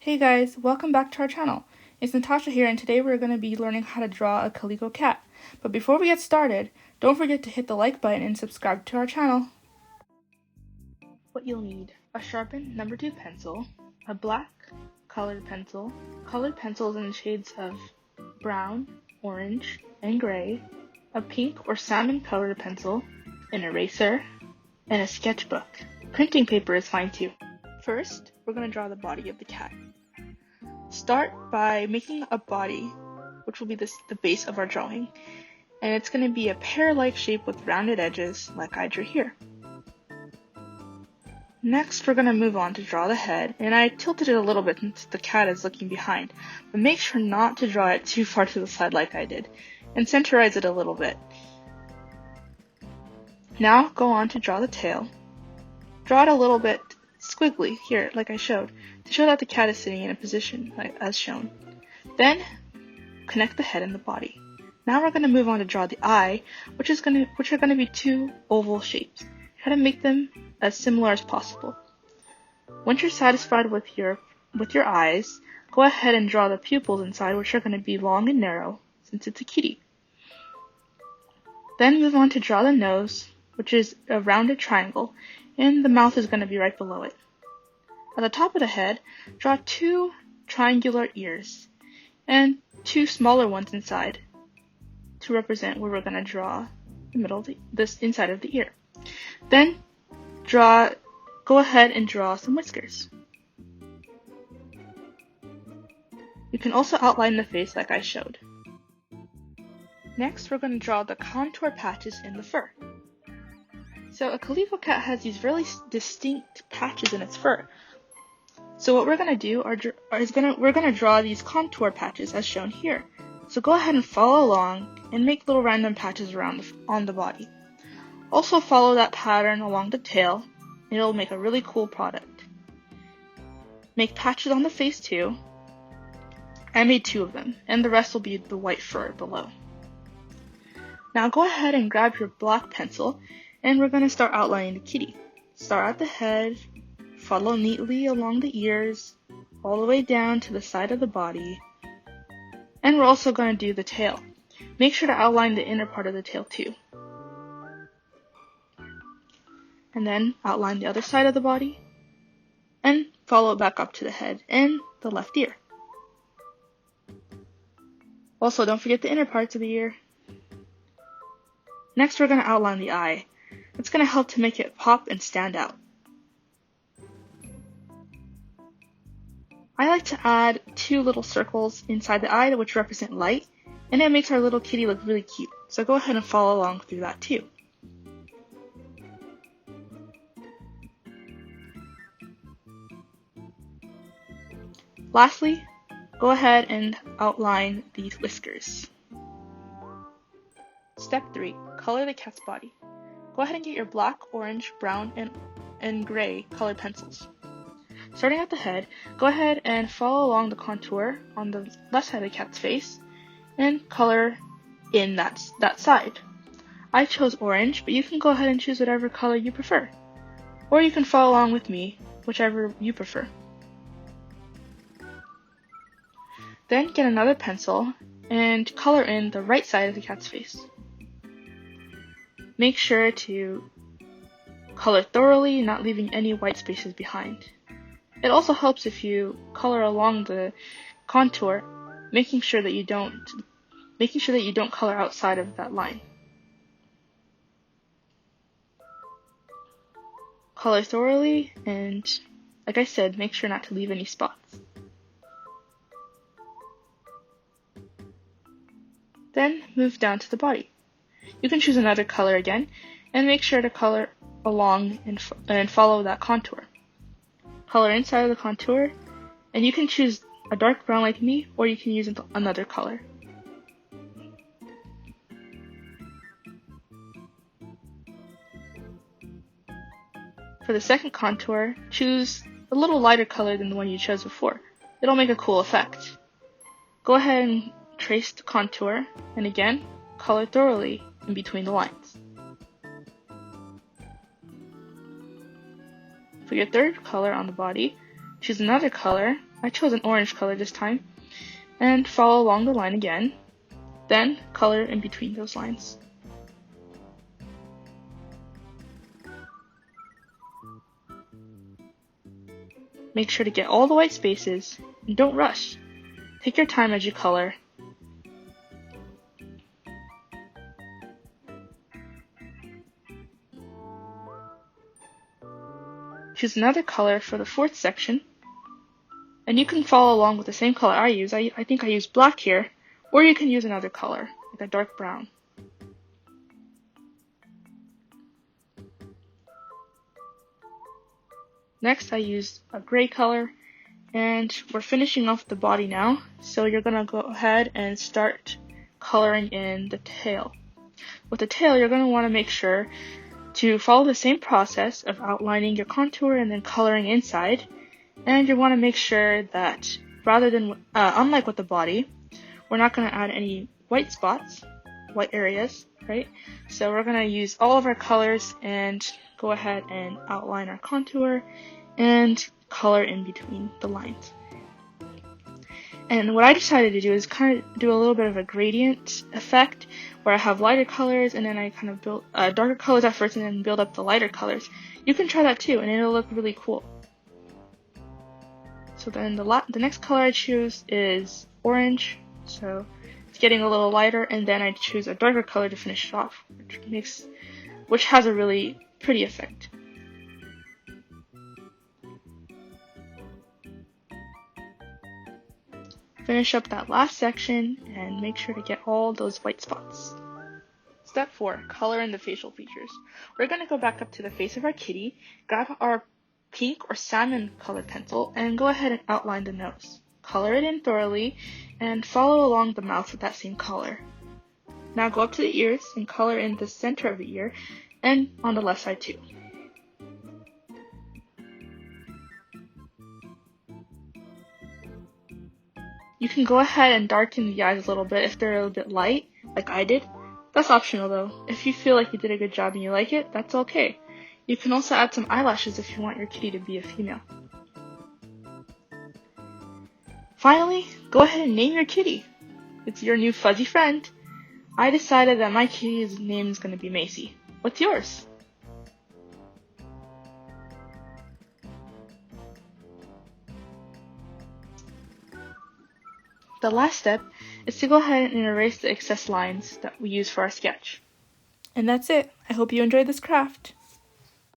Hey guys, welcome back to our channel. It's Natasha here, and today we're going to be learning how to draw a Calico Cat. But before we get started, don't forget to hit the like button and subscribe to our channel. What you'll need: a sharpened number 2 pencil, a black colored pencils in the shades of brown, orange, and gray, a pink or salmon colored pencil, an eraser, and a sketchbook. Printing paper is fine too. First, we're going to draw the body of the cat. Start by making a body, which will be the base of our drawing, and it's going to be a pear-like shape with rounded edges like I drew here. Next, we're going to move on to draw the head, and I tilted it a little bit since the cat is looking behind, but make sure not to draw it too far to the side like I did, and centerize it a little bit. Now go on to draw the tail. Draw it a little bit squiggly here, like I showed, to show that the cat is sitting in a position as shown. Then connect the head and the body. Now we're going to move on to draw the eye, which are going to be two oval shapes. Try to make them as similar as possible. Once you're satisfied with your eyes, go ahead and draw the pupils inside, which are going to be long and narrow since it's a kitty. Then move on to draw the nose, which is a rounded triangle, and the mouth is going to be right below it. At the top of the head, draw two triangular ears and two smaller ones inside to represent where we're going to draw the middle of this inside of the ear. Then go ahead and draw some whiskers. You can also outline the face like I showed. Next, we're going to draw the contour patches in the fur. So a Calico Cat has these really distinct patches in its fur. So what we're going to do we're going to draw these contour patches as shown here. So go ahead and follow along and make little random patches on the body. Also follow that pattern along the tail, and it'll make a really cool product. Make patches on the face too. I made 2 of them, and the rest will be the white fur below. Now go ahead and grab your black pencil, and we're going to start outlining the kitty. Start at the head, follow neatly along the ears, all the way down to the side of the body, and we're also going to do the tail. Make sure to outline the inner part of the tail too. And then outline the other side of the body, and follow it back up to the head and the left ear. Also, don't forget the inner parts of the ear. Next, we're going to outline the eye. It's going to help to make it pop and stand out. I like to add 2 little circles inside the eye which represent light, and it makes our little kitty look really cute. So go ahead and follow along through that too. Lastly, go ahead and outline these whiskers. Step 3. Color the cat's body. Go ahead and get your black, orange, brown, and gray colored pencils. Starting at the head, go ahead and follow along the contour on the left side of the cat's face and color in that side. I chose orange, but you can go ahead and choose whatever color you prefer. Or you can follow along with me, whichever you prefer. Then get another pencil and color in the right side of the cat's face. Make sure to color thoroughly, not leaving any white spaces behind. It also helps if you color along the contour, making sure that you don't color outside of that line. Color thoroughly, and like I said, make sure not to leave any spots. Then move down to the body. You can choose another color again, and make sure to color along and follow that contour. Color inside of the contour, and you can choose a dark brown like me, or you can use another color. For the second contour, choose a little lighter color than the one you chose before. It'll make a cool effect. Go ahead and trace the contour, and again, color thoroughly in between the lines. For your third color on the body, choose another color. I chose an orange color this time, and follow along the line again, then color in between those lines. Make sure to get all the white spaces, and don't rush. Take your time as you color. Choose another color for the fourth section, and you can follow along with the same color I use. I think I use black here, or you can use another color, like a dark brown. Next, I used a gray color, and we're finishing off the body now, so you're going to go ahead and start coloring in the tail. With the tail, you're going to want to make sure to follow the same process of outlining your contour and then coloring inside, and you want to make sure that rather than, unlike with the body, we're not going to add any white spots, white areas, right? So we're going to use all of our colors and go ahead and outline our contour and color in between the lines. And what I decided to do is kind of do a little bit of a gradient effect where I have lighter colors and then I kind of build darker colors at first and then build up the lighter colors. You can try that too and it'll look really cool. So then the next color I choose is orange, so it's getting a little lighter, and then I choose a darker color to finish it off, which has a really pretty effect. Finish up that last section and make sure to get all those white spots. Step 4, color in the facial features. We're going to go back up to the face of our kitty, grab our pink or salmon colored pencil, and go ahead and outline the nose. Color it in thoroughly and follow along the mouth with that same color. Now go up to the ears and color in the center of the ear and on the left side too. You can go ahead and darken the eyes a little bit if they're a little bit light, like I did. That's optional though. If you feel like you did a good job and you like it, that's okay. You can also add some eyelashes if you want your kitty to be a female. Finally, go ahead and name your kitty. It's your new fuzzy friend. I decided that my kitty's name is going to be Macy. What's yours? The last step is to go ahead and erase the excess lines that we use for our sketch. And that's it. I hope you enjoyed this craft.